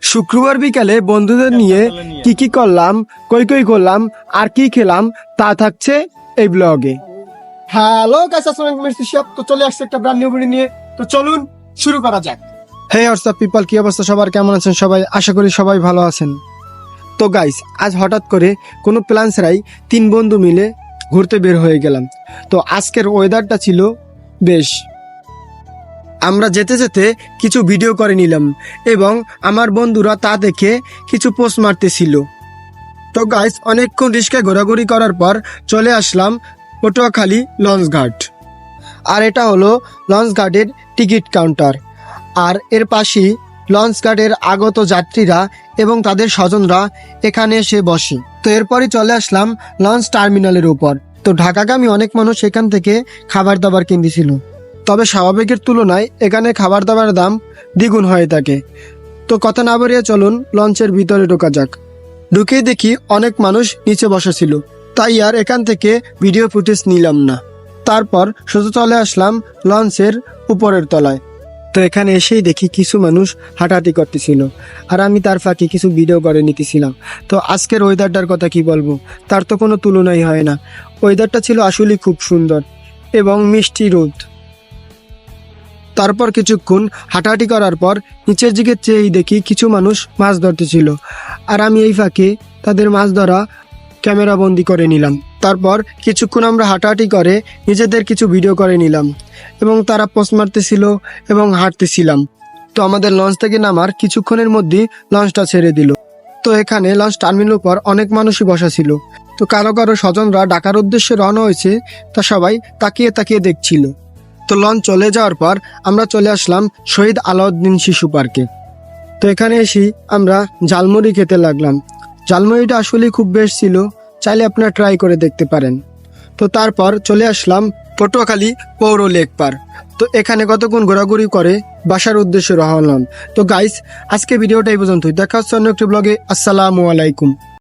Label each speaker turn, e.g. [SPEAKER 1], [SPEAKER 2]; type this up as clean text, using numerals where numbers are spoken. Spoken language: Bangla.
[SPEAKER 1] শুক্রবার বিকালে বন্ধুদের নিয়ে কি করলাম, কই করলাম আর কি খেলাম তা থাকছে এই ব্লগে।
[SPEAKER 2] হ্যালো গাইস, আসসালামু আলাইকুম। তো চলে আসছে একটা ব্র্যান্ড নিউ ভিডিও নিয়ে। তো চলুন শুরু করা যাক।
[SPEAKER 1] হে হোয়াটসঅ্যাপ পিপল, কি অবস্থা সবার, কেমন আছেন সবাই? আশা করি সবাই ভালো আছেন। তো গাইস, আজ হঠাৎ করে কোনো প্ল্যান ছাড়াই 3 বন্ধু মিলে ঘুরতে বের হয়ে গেলাম। তো আজকের ওয়েদারটা ছিল বেশ। আমরা যেতে যেতে কিছু ভিডিও করে নিলাম এবং আমার বন্ধুরা তা দেখে কিছু পোস্ট মারতেছিল। তো গাইস, অনেকক্ষণ রিস্কায় ঘোরাঘুরি করার পর চলে আসলাম পটুয়াখালী লঞ্চ ঘাট। আর এটা হলো লঞ্চ ঘাটের টিকিট কাউন্টার। আর এর পাশেই লঞ্চ ঘাটের আগত যাত্রীরা এবং তাদের স্বজনরা এখানে এসে বসে। তো এরপরই চলে আসলাম লঞ্চ টার্মিনালের উপর। তো ঢাকাগামী অনেক মানুষ এখান থেকে খাবার দাবার কিনতেছিল। তবে স্বাভাবিকের তুলনায় এখানে খাবার দাবারের দাম দ্বিগুণ হয়ে থাকে। তো কথা না বাড়িয়ে চলুন লঞ্চের ভিতরে ঢোকা যাক। ঢুকেই দেখি অনেক মানুষ নিচে বসেছিল, তাই আর এখান থেকে ভিডিও ফুটেজ নিলাম না। তারপর সোজা চলে আসলাম লঞ্চের উপরের তলায়। তো এখানে এসেই দেখি কিছু মানুষ হাঁটাহাঁটি করতেছিল, আর আমি তার ফাঁকে কিছু ভিডিও করে নিতেছিলাম। তো আজকের ওয়েদারটার কথা কি বলবো, তার তো কোনো তুলনাই হয় না। ওয়েদারটা ছিল আসলেই খুব সুন্দর এবং মিষ্টি রোদ। তারপর কিছুক্ষণ হাঁটাহাঁটি করার পর নিচের দিকে চেয়েই দেখি কিছু মানুষ মাছ ধরতেছিল, আর আমি এই ফাঁকে তাদের মাছ ধরা ক্যামেরা বন্দি করে নিলাম। তারপর কিছুক্ষণ আমরা হাঁটাহাঁটি করে নিজেদের কিছু ভিডিও করে নিলাম এবং তারা পোস্ট মারতেছিল এবং হাঁটতেছিলাম। তো আমাদের লঞ্চ থেকে নামার কিছুক্ষণের মধ্যেই লঞ্চটা ছেড়ে দিল। তো এখানে লঞ্চ টার্মিনাল পর অনেক মানুষই বসা ছিল। তো কারো কারো স্বজনরা ঢাকার উদ্দেশ্যে রওনা হয়েছে, তা সবাই তাকিয়ে তাকিয়ে দেখছিল। তো লঞ্চ চলে যাওয়ার পর আমরা চলে আসলাম শহীদ আলাউদ্দিন শিশু পার্কে। তো এখানে এসে আমরা ঝালমুড়ি খেতে লাগলাম। ঝালমুড়িটা আসলে খুব বেশ ছিল, চাইলে আপনারা ট্রাই করে দেখতে পারেন। তো তারপর চলে আসলাম পটুয়াখালী পৌর লেক পার্ক। তো এখানে কতক্ষণ ঘোরাঘুরি করে বাসার উদ্দেশ্যে রওনা হলাম। তো গাইস, আজকে ভিডিওটা এই পর্যন্তই। দেখা হচ্ছে অন্য একটি ব্লগে। আসসালামু আলাইকুম।